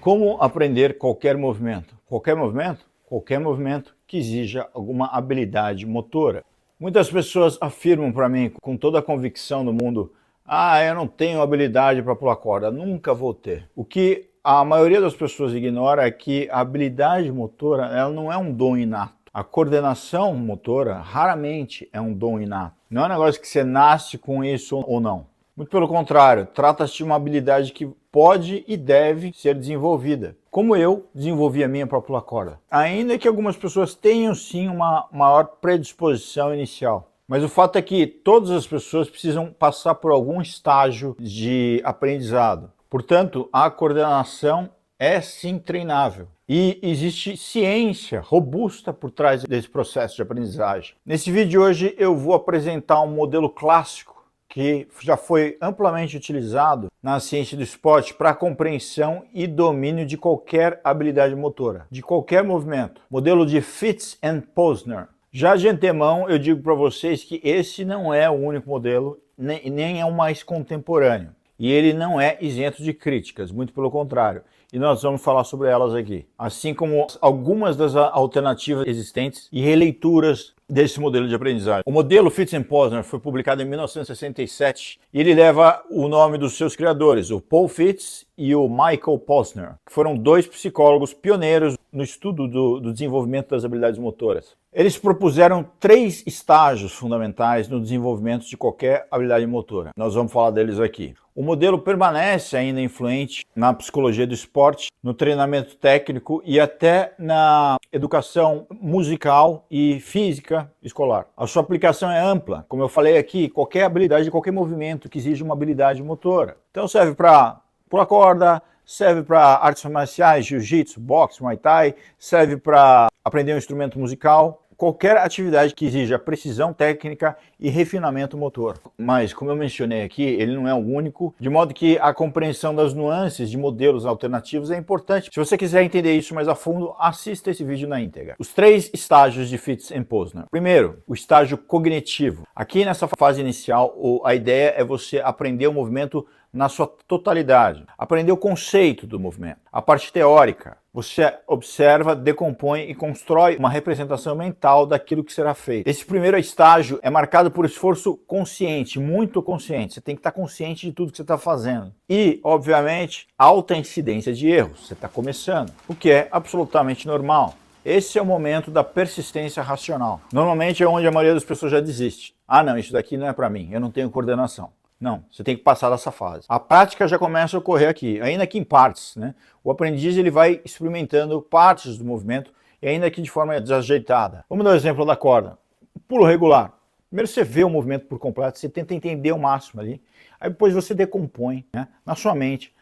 Como aprender qualquer movimento? Qualquer movimento? Qualquer movimento que exija alguma habilidade motora. Muitas pessoas afirmam para mim, com toda a convicção do mundo, eu não tenho habilidade para pular corda, nunca vou ter. O que a maioria das pessoas ignora é que a habilidade motora ela não é um dom inato. A coordenação motora raramente é um dom inato. Não é um negócio que você nasce com isso ou não. Muito pelo contrário, trata-se de uma habilidade que pode e deve ser desenvolvida. Como eu desenvolvi a minha para pular corda. Ainda que algumas pessoas tenham sim uma maior predisposição inicial. Mas o fato é que todas as pessoas precisam passar por algum estágio de aprendizado. Portanto, a coordenação é sim treinável. E existe ciência robusta por trás desse processo de aprendizagem. Nesse vídeo de hoje eu vou apresentar um modelo clássico que já foi amplamente utilizado na ciência do esporte para a compreensão e domínio de qualquer habilidade motora, de qualquer movimento. Modelo de Fitts and Posner. Já de antemão eu digo para vocês que esse não é o único modelo, nem é o mais contemporâneo. E ele não é isento de críticas, muito pelo contrário. E nós vamos falar sobre elas aqui. Assim como algumas das alternativas existentes e releituras desse modelo de aprendizagem. O modelo Fitts and Posner foi publicado em 1967 e ele leva o nome dos seus criadores, o Paul Fitts e o Michael Posner, que foram dois psicólogos pioneiros no estudo do desenvolvimento das habilidades motoras. Eles propuseram 3 estágios fundamentais no desenvolvimento de qualquer habilidade motora. Nós vamos falar deles aqui. O modelo permanece ainda influente na psicologia do esporte, no treinamento técnico e até na educação musical e física escolar. A sua aplicação é ampla, como eu falei aqui, qualquer habilidade, qualquer movimento que exige uma habilidade motora. Então serve para pular corda, serve para artes marciais, jiu-jitsu, boxe, muay thai, serve para aprender um instrumento musical. Qualquer atividade que exija precisão técnica e refinamento motor. Mas, como eu mencionei aqui, ele não é o único, de modo que a compreensão das nuances de modelos alternativos é importante. Se você quiser entender isso mais a fundo, assista esse vídeo na íntegra. Os 3 estágios de Fitts and Posner. Primeiro, o estágio cognitivo. Aqui nessa fase inicial, a ideia é você aprender o movimento na sua totalidade. Aprender o conceito do movimento, a parte teórica. Você observa, decompõe e constrói uma representação mental daquilo que será feito. Esse primeiro estágio é marcado por esforço consciente, muito consciente. Você tem que estar consciente de tudo que você está fazendo. E, obviamente, alta incidência de erros. Você está começando, o que é absolutamente normal. Esse é o momento da persistência racional. Normalmente é onde a maioria das pessoas já desiste. Não, isso daqui não é para mim, eu não tenho coordenação. Não, você tem que passar dessa fase. A prática já começa a ocorrer aqui, ainda que em partes, né? O aprendiz ele vai experimentando partes do movimento e ainda que de forma desajeitada. Vamos dar o exemplo da corda. Pulo regular. Primeiro você vê o movimento por completo, você tenta entender o máximo ali. Aí depois você decompõe, né, na sua mente.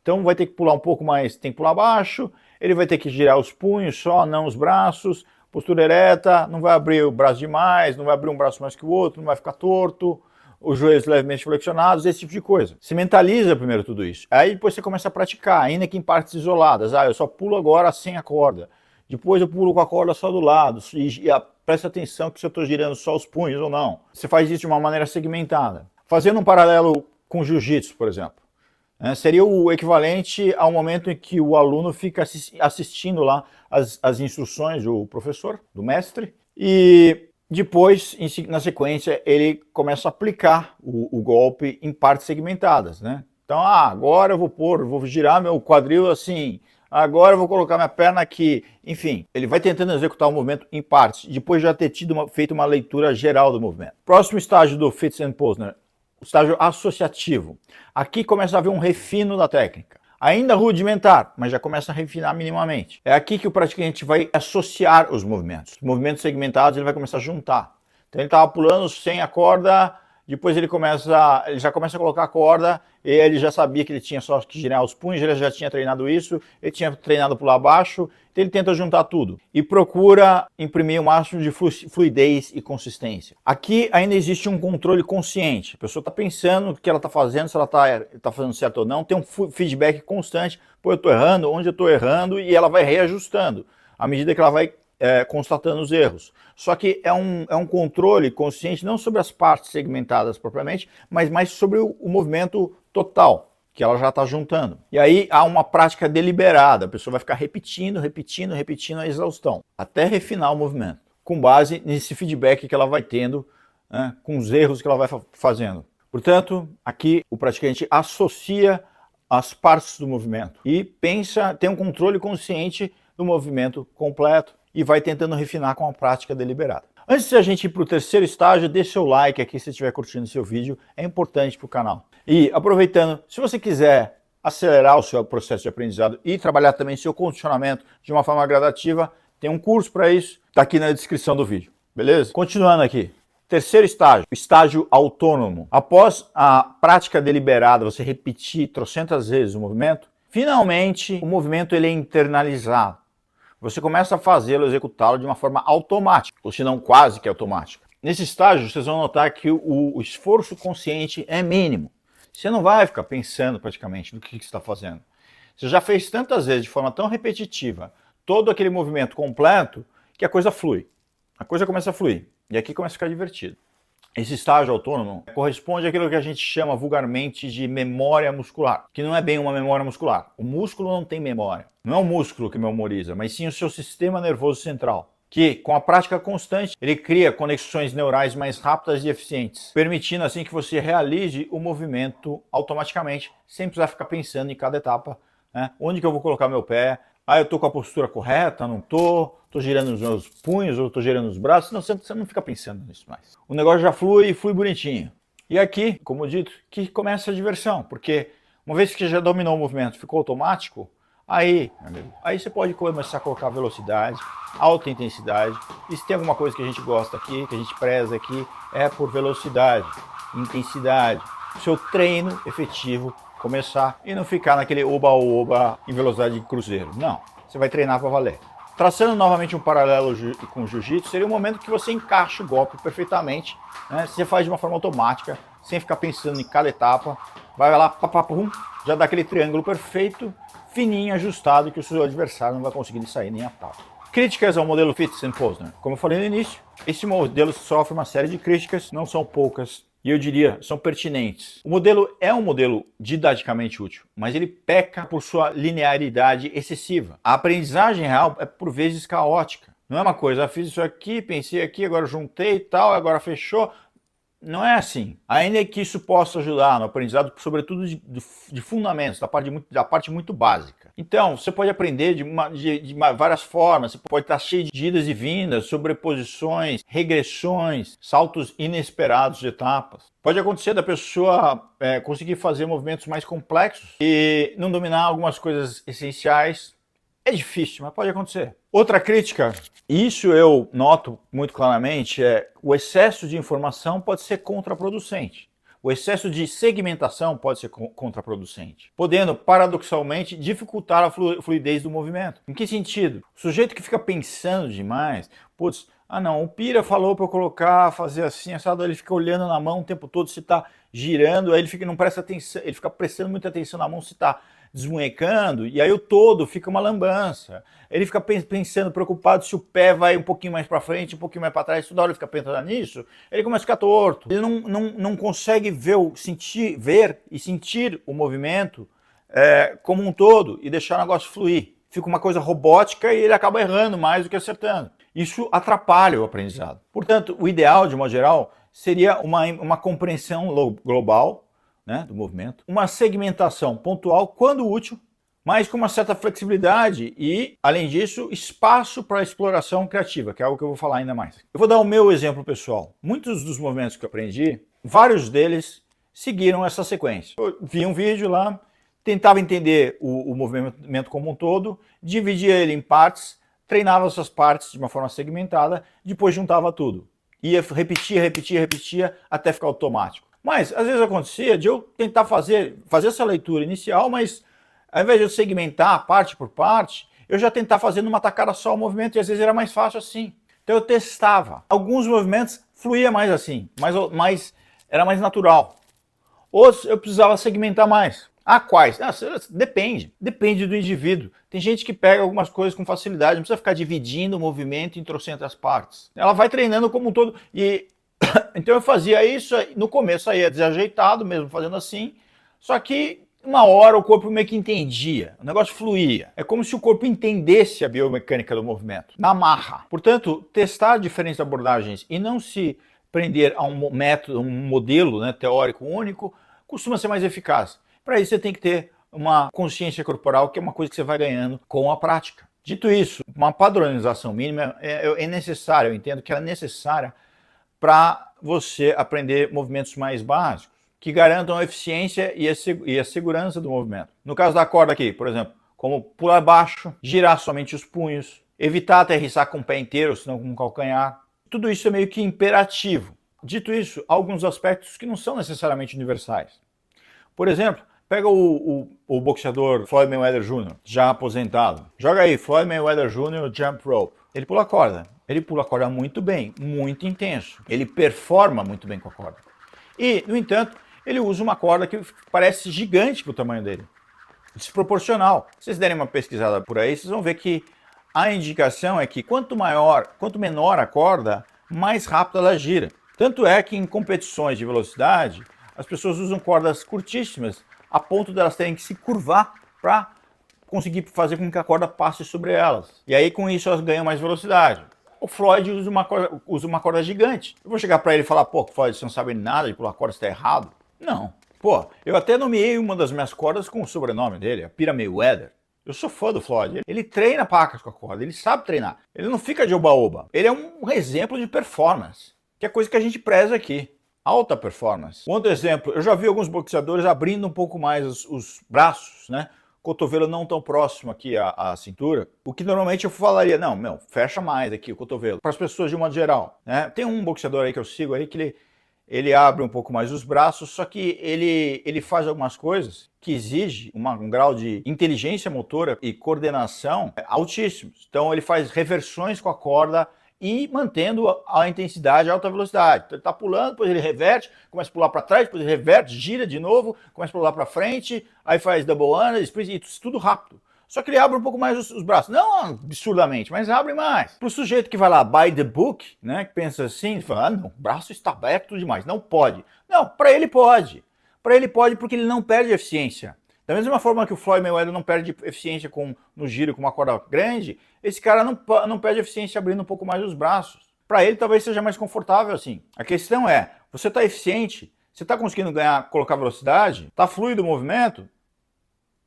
Então vai ter que pular um pouco mais, tem que pular baixo, ele vai ter que girar os punhos só, não os braços, postura ereta, não vai abrir o braço demais, não vai abrir um braço mais que o outro, não vai ficar torto, os joelhos levemente flexionados, esse tipo de coisa. Você mentaliza primeiro tudo isso. Aí depois você começa a praticar, ainda que em partes isoladas. Eu só pulo agora sem a corda. Depois eu pulo com a corda só do lado. Presta atenção que se eu estou girando só os punhos ou não. Você faz isso de uma maneira segmentada. Fazendo um paralelo com jiu-jitsu, por exemplo. Seria o equivalente ao momento em que o aluno fica assistindo lá as instruções do professor, do mestre, e depois, na sequência, ele começa a aplicar o golpe em partes segmentadas, né? Então, agora eu vou girar meu quadril assim, agora eu vou colocar minha perna aqui. Enfim, ele vai tentando executar o movimento em partes, depois de já ter feito uma leitura geral do movimento. Próximo estágio do Fitts and Posner, o estágio associativo. Aqui começa a haver um refino da técnica. Ainda rudimentar, mas já começa a refinar minimamente. É aqui que o praticante vai associar os movimentos. Os movimentos segmentados ele vai começar a juntar. Então ele estava pulando sem a corda, depois ele já começa a colocar a corda, e ele já sabia que ele tinha só que girar os punhos, ele já tinha treinado isso, ele tinha treinado pular baixo, então ele tenta juntar tudo e procura imprimir o máximo de fluidez e consistência. Aqui ainda existe um controle consciente, a pessoa está pensando o que ela está fazendo, se ela está fazendo certo ou não, tem um feedback constante, eu estou errando, onde eu estou errando, e ela vai reajustando à medida que ela vai constatando os erros. Só que é um controle consciente não sobre as partes segmentadas propriamente, mas mais sobre o movimento total, que ela já está juntando. E aí há uma prática deliberada, a pessoa vai ficar repetindo, repetindo, repetindo a exaustão, até refinar o movimento, com base nesse feedback que ela vai tendo, né, com os erros que ela vai fazendo. Portanto, aqui o praticante associa as partes do movimento e pensa, tem um controle consciente do movimento completo e vai tentando refinar com a prática deliberada. Antes de a gente ir para o terceiro estágio, deixa seu like aqui se estiver curtindo o seu vídeo, é importante para o canal. E aproveitando, se você quiser acelerar o seu processo de aprendizado e trabalhar também seu condicionamento de uma forma gradativa, tem um curso para isso, está aqui na descrição do vídeo, beleza? Continuando aqui. Terceiro estágio, estágio autônomo. Após a prática deliberada, você repetir trocentas vezes o movimento, finalmente o movimento ele é internalizado. Você começa a fazê-lo, executá-lo de uma forma automática, ou se não quase que automática. Nesse estágio, vocês vão notar que o esforço consciente é mínimo. Você não vai ficar pensando praticamente no que você está fazendo. Você já fez tantas vezes, de forma tão repetitiva, todo aquele movimento completo, que a coisa flui. A coisa começa a fluir. E aqui começa a ficar divertido. Esse estágio autônomo corresponde àquilo que a gente chama vulgarmente de memória muscular, que não é bem uma memória muscular. O músculo não tem memória. Não é o músculo que memoriza, mas sim o seu sistema nervoso central, que, com a prática constante, ele cria conexões neurais mais rápidas e eficientes, permitindo assim que você realize o movimento automaticamente, sem precisar ficar pensando em cada etapa, né? Onde que eu vou colocar meu pé? Eu estou com a postura correta, não estou girando os meus punhos, ou estou girando os braços. Não, você não fica pensando nisso mais. O negócio já flui e flui bonitinho. E aqui, como dito, que começa a diversão, porque uma vez que já dominou o movimento, ficou automático, aí você pode começar a colocar velocidade, alta intensidade. E se tem alguma coisa que a gente gosta aqui, que a gente preza aqui, é por velocidade, intensidade. Seu treino efetivo começar e não ficar naquele oba-oba em velocidade de cruzeiro. Não, você vai treinar para valer. Traçando novamente um paralelo com o jiu-jitsu, seria o momento que você encaixa o golpe perfeitamente, né? Você faz de uma forma automática, sem ficar pensando em cada etapa. Vai lá, papapum, já dá aquele triângulo perfeito, fininho, ajustado, que o seu adversário não vai conseguir sair nem a pau. Críticas ao modelo Fitts and Posner. Como eu falei no início, esse modelo sofre uma série de críticas, não são poucas, e eu diria, são pertinentes. O modelo é um modelo didaticamente útil, mas ele peca por sua linearidade excessiva. A aprendizagem real é por vezes caótica. Não é uma coisa, fiz isso aqui, pensei aqui, agora juntei e tal, agora fechou. Não é assim. Ainda que isso possa ajudar no aprendizado, sobretudo de fundamentos, da parte muito básica. Então, você pode aprender de várias formas, você pode estar cheio de idas e vindas, sobreposições, regressões, saltos inesperados de etapas. Pode acontecer da pessoa conseguir fazer movimentos mais complexos e não dominar algumas coisas essenciais. É difícil, mas pode acontecer. Outra crítica, e isso eu noto muito claramente, é o excesso de informação pode ser contraproducente. O excesso de segmentação pode ser contraproducente, podendo, paradoxalmente, dificultar a fluidez do movimento. Em que sentido? O sujeito que fica pensando demais, putz, não, o Pira falou para eu colocar, fazer assim, assado, ele fica olhando na mão o tempo todo se está girando, aí ele não presta atenção, ele fica prestando muita atenção na mão se está desmunhecando, e aí o todo fica uma lambança. Ele fica pensando, preocupado se o pé vai um pouquinho mais para frente, um pouquinho mais para trás, toda hora ele fica pensando nisso, ele começa a ficar torto. Ele não consegue ver e sentir o movimento como um todo e deixar o negócio fluir. Fica uma coisa robótica e ele acaba errando mais do que acertando. Isso atrapalha o aprendizado. Portanto, o ideal, de modo geral, seria uma compreensão global, né, do movimento, uma segmentação pontual, quando útil, mas com uma certa flexibilidade e, além disso, espaço para exploração criativa, que é algo que eu vou falar ainda mais. Eu vou dar o meu exemplo pessoal. Muitos dos movimentos que eu aprendi, vários deles seguiram essa sequência. Eu vi um vídeo lá, tentava entender o movimento como um todo, dividia ele em partes, treinava essas partes de uma forma segmentada, depois juntava tudo. Ia repetia, até ficar automático. Mas, às vezes acontecia de eu tentar fazer essa leitura inicial, mas ao invés de eu segmentar parte por parte, eu já tentava fazer numa tacada só o movimento e às vezes era mais fácil assim. Então eu testava. Alguns movimentos fluía mais assim, mas era mais natural. Outros eu precisava segmentar mais. Quais? Depende do indivíduo. Tem gente que pega algumas coisas com facilidade, não precisa ficar dividindo o movimento em trocentas partes. Ela vai treinando como um todo e... Então eu fazia isso, no começo aí é desajeitado mesmo fazendo assim, só que uma hora o corpo meio que entendia, o negócio fluía. É como se o corpo entendesse a biomecânica do movimento, na marra. Portanto, testar diferentes abordagens e não se prender a um método, um modelo, né, teórico único, costuma ser mais eficaz. Para isso você tem que ter uma consciência corporal, que é uma coisa que você vai ganhando com a prática. Dito isso, uma padronização mínima é necessária, eu entendo que ela é necessária para você aprender movimentos mais básicos, que garantam a eficiência e a segurança do movimento. No caso da corda aqui, por exemplo, como pular baixo, girar somente os punhos, evitar aterrissar com o pé inteiro, senão com o calcanhar. Tudo isso é meio que imperativo. Dito isso, há alguns aspectos que não são necessariamente universais. Por exemplo, pega o boxeador Floyd Mayweather Jr., já aposentado. Joga aí, Floyd Mayweather Jr. Jump Rope. Ele pula a corda. Ele pula a corda muito bem, muito intenso. Ele performa muito bem com a corda. E, no entanto, ele usa uma corda que parece gigante para o tamanho dele. Desproporcional. Se vocês derem uma pesquisada por aí, vocês vão ver que a indicação é que quanto menor a corda, mais rápido ela gira. Tanto é que em competições de velocidade, as pessoas usam cordas curtíssimas a ponto de elas terem que se curvar para conseguir fazer com que a corda passe sobre elas. E aí com isso elas ganham mais velocidade. O Floyd usa uma corda gigante. Eu vou chegar para ele e falar, pô, Floyd, você não sabe nada de pular corda, você está errado. Não. Pô, eu até nomeei uma das minhas cordas com o sobrenome dele, a Pira Mayweather. Eu sou fã do Floyd. Ele treina pacas com a corda, ele sabe treinar. Ele não fica de oba-oba. Ele é um exemplo de performance, que é coisa que a gente preza aqui. Alta performance. Outro exemplo, eu já vi alguns boxeadores abrindo um pouco mais os braços, né? Cotovelo não tão próximo aqui à cintura, o que normalmente eu falaria, não, fecha mais aqui o cotovelo, para as pessoas de um modo geral, né? Tem um boxeador aí que eu sigo aí que ele abre um pouco mais os braços, só que ele faz algumas coisas que exigem um grau de inteligência motora e coordenação altíssimos. Então ele faz reversões com a corda e mantendo a intensidade a alta velocidade. Então ele está pulando, depois ele reverte, começa a pular para trás, depois ele reverte, gira de novo, começa a pular para frente, aí faz double under, isso tudo rápido. Só que ele abre um pouco mais os braços, não absurdamente, mas abre mais. Para o sujeito que vai lá, by the book, né, que pensa assim, fala, não, o braço está aberto demais, não pode. Não, para ele pode. Para ele pode porque ele não perde eficiência. Da mesma forma que o Floyd Mayweather não perde eficiência no giro com uma corda grande, esse cara não perde eficiência abrindo um pouco mais os braços. Para ele talvez seja mais confortável assim. A questão é, você está eficiente, você está conseguindo colocar velocidade, está fluido o movimento.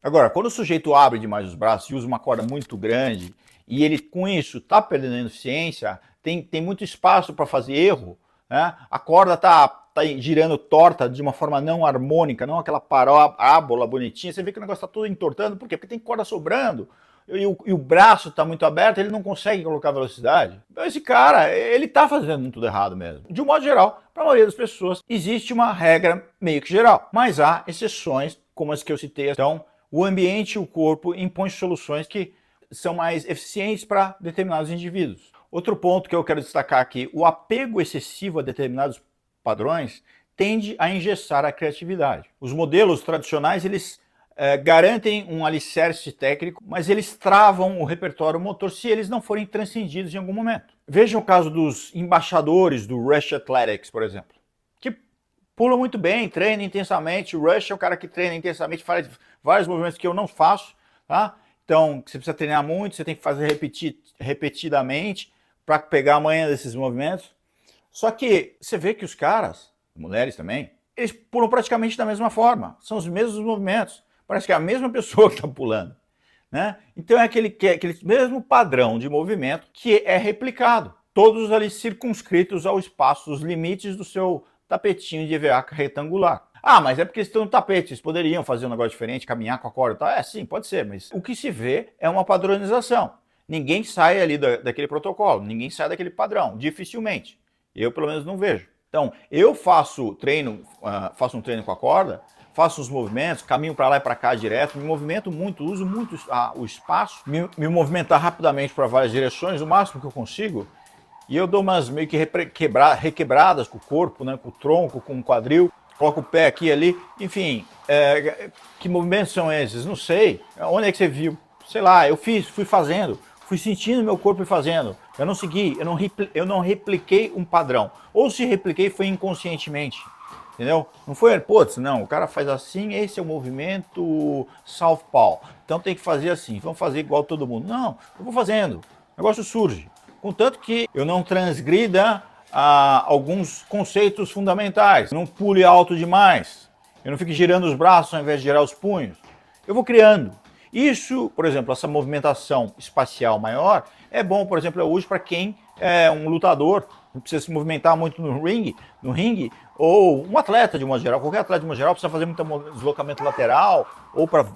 Agora, quando o sujeito abre demais os braços e usa uma corda muito grande, e ele com isso está perdendo eficiência, tem muito espaço para fazer erro, né? A corda está girando torta de uma forma não harmônica, não aquela parábola bonitinha, você vê que o negócio está todo entortando, por quê? Porque tem corda sobrando, e o braço está muito aberto, ele não consegue colocar velocidade. Então esse cara, ele está fazendo tudo errado mesmo. De um modo geral, para a maioria das pessoas, existe uma regra meio que geral, mas há exceções, como as que eu citei. Então, o ambiente e o corpo impõem soluções que são mais eficientes para determinados indivíduos. Outro ponto que eu quero destacar aqui, o apego excessivo a determinados padrões tende a engessar a criatividade. Os modelos tradicionais, eles garantem um alicerce técnico, mas eles travam o repertório motor se eles não forem transcendidos em algum momento. Veja o caso dos embaixadores do Rush Athletics, por exemplo, que pulam muito bem, treinam intensamente. O Rush é o cara que treina intensamente, faz vários movimentos que eu não faço, tá? Então, você precisa treinar muito, você tem que fazer repetidamente para pegar a manha desses movimentos. Só que você vê que os caras, mulheres também, eles pulam praticamente da mesma forma. São os mesmos movimentos. Parece que é a mesma pessoa que está pulando, né? Então é aquele mesmo padrão de movimento que é replicado. Todos ali circunscritos ao espaço, os limites do seu tapetinho de EVA retangular. Ah, mas é porque eles estão no tapete, eles poderiam fazer um negócio diferente, caminhar com a corda e tal. É, sim, pode ser, mas o que se vê é uma padronização. Ninguém sai ali daquele protocolo, ninguém sai daquele padrão, dificilmente. Eu, pelo menos, não vejo. Então, eu faço um treino com a corda, faço uns movimentos, caminho para lá e para cá direto, me movimento muito, uso muito o espaço, me movimentar rapidamente para várias direções, o máximo que eu consigo, e eu dou umas meio que requebradas com o corpo, né, com o tronco, com o quadril, coloco o pé aqui e ali, enfim, que movimentos são esses? Não sei. Onde é que você viu? Sei lá, eu fui fazendo, fui sentindo meu corpo e fazendo. Eu não segui, eu não repliquei um padrão. Ou se repliquei foi inconscientemente. entendeu? Não foi, putz, não, o cara faz assim, esse é o movimento Southpaw, então tem que fazer assim, vamos fazer igual todo mundo. Não, eu vou fazendo, o negócio surge. Contanto que eu não transgrida alguns conceitos fundamentais, não pule alto demais, eu não fique girando os braços ao invés de girar os punhos. Eu vou criando. Isso, por exemplo, essa movimentação espacial maior é bom, por exemplo, eu uso para quem é um lutador, não precisa se movimentar muito no ringue, ou um atleta de uma geral, qualquer atleta de uma geral precisa fazer muito deslocamento lateral ou para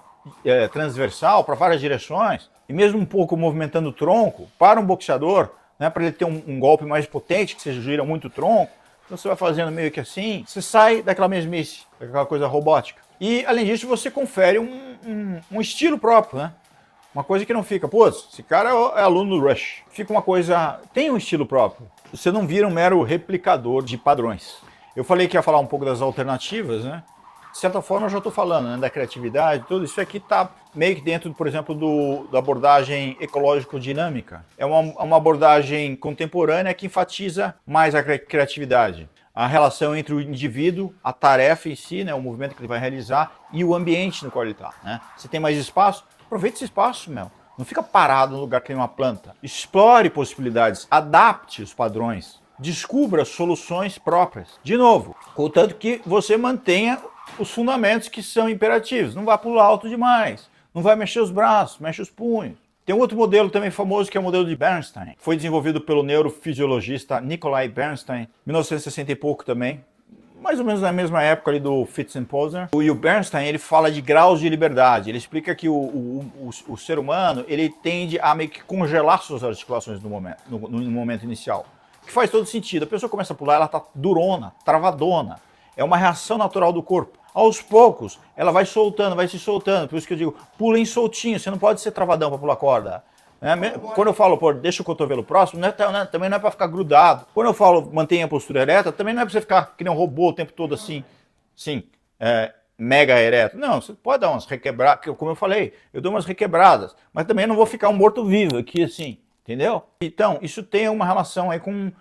transversal, para várias direções, e mesmo um pouco movimentando o tronco, para um boxeador, né, para ele ter um golpe mais potente, que você gira muito o tronco, então você vai fazendo meio que assim, você sai daquela mesmice, daquela coisa robótica. E, além disso, você confere um estilo próprio, né? Uma coisa que não fica, pô, esse cara é aluno do Rush. Fica uma coisa, tem um estilo próprio. Você não vira um mero replicador de padrões. Eu falei que ia falar um pouco das alternativas, né? De certa forma eu já estou falando, né, da criatividade, tudo isso aqui está meio que dentro, por exemplo, da abordagem ecológico-dinâmica. É uma abordagem contemporânea que enfatiza mais a criatividade. A relação entre o indivíduo, a tarefa em si, né, o movimento que ele vai realizar, e o ambiente no qual ele está. Né? Se tem mais espaço, aproveite esse espaço, meu. Não fica parado no lugar que tem uma planta. Explore possibilidades, adapte os padrões, descubra soluções próprias. De novo, contanto que você mantenha os fundamentos que são imperativos. Não vai pular alto demais, não vai mexer os braços, mexe os punhos. Tem um outro modelo também famoso que é o modelo de Bernstein. Foi desenvolvido pelo neurofisiologista Nikolai Bernstein, em 1960 e pouco também. Mais ou menos na mesma época ali do Fitts and Posner. E o Bernstein, ele fala de graus de liberdade. Ele explica que o ser humano, ele tende a meio que congelar suas articulações no momento inicial. Que faz todo sentido. A pessoa começa a pular, ela tá durona, travadona. É uma reação natural do corpo. Aos poucos, ela vai soltando, vai se soltando. Por isso que eu digo, pulem soltinho. Você não pode ser travadão para pular corda. Quando eu falo, pô, deixa o cotovelo próximo, também não é para ficar grudado. Quando eu falo, mantenha a postura ereta, também não é para você ficar que nem um robô o tempo todo assim, mega ereto. Não, você pode dar umas requebradas, como eu falei, eu dou umas requebradas, mas também não vou ficar um morto-vivo aqui assim, entendeu? Então, isso tem uma relação aí com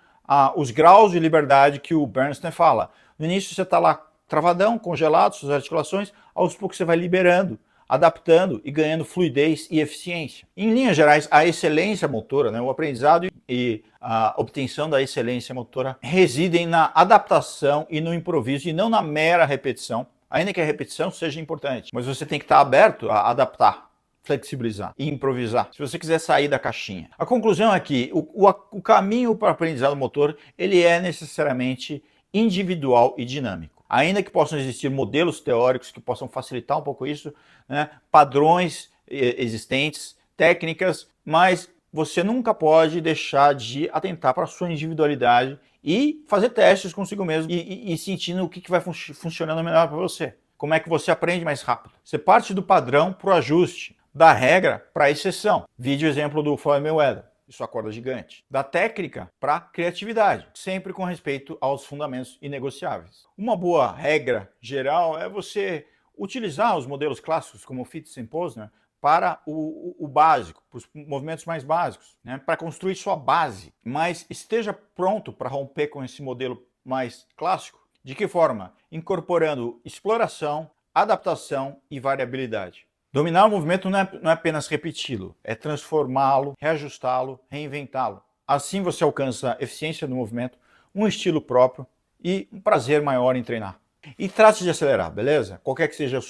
os graus de liberdade que o Bernstein fala. No início você está lá travadão, congelado, suas articulações, aos poucos você vai liberando, adaptando e ganhando fluidez e eficiência. Em linhas gerais, a excelência motora, né, o aprendizado e a obtenção da excelência motora residem na adaptação e no improviso e não na mera repetição, ainda que a repetição seja importante, mas você tem que estar aberto a adaptar, flexibilizar e improvisar, se você quiser sair da caixinha. A conclusão é que o caminho para o aprendizado motor, ele é necessariamente individual e dinâmico. Ainda que possam existir modelos teóricos que possam facilitar um pouco isso, né, padrões existentes, técnicas, mas você nunca pode deixar de atentar para a sua individualidade e fazer testes consigo mesmo e sentindo o que vai funcionando melhor para você. Como é que você aprende mais rápido? Você parte do padrão para o ajuste, da regra para a exceção. Vídeo exemplo do Floyd Mayweather e sua corda gigante. Da técnica para a criatividade, sempre com respeito aos fundamentos inegociáveis. Uma boa regra geral é você utilizar os modelos clássicos como o Fitts and Posner para o básico, para os movimentos mais básicos, né? Para construir sua base, mas esteja pronto para romper com esse modelo mais clássico. De que forma? Incorporando exploração, adaptação e variabilidade. Dominar o movimento não é apenas repeti-lo, é transformá-lo, reajustá-lo, reinventá-lo. Assim você alcança eficiência no movimento, um estilo próprio e um prazer maior em treinar. E trate de acelerar, beleza? Qualquer que seja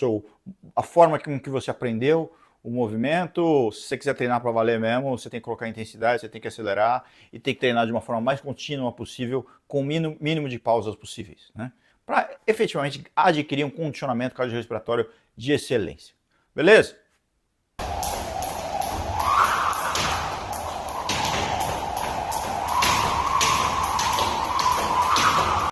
a forma com que você aprendeu o movimento, se você quiser treinar para valer mesmo, você tem que colocar intensidade, você tem que acelerar e tem que treinar de uma forma mais contínua possível, com o mínimo de pausas possíveis, né? Para efetivamente adquirir um condicionamento cardiorrespiratório de excelência. Beleza?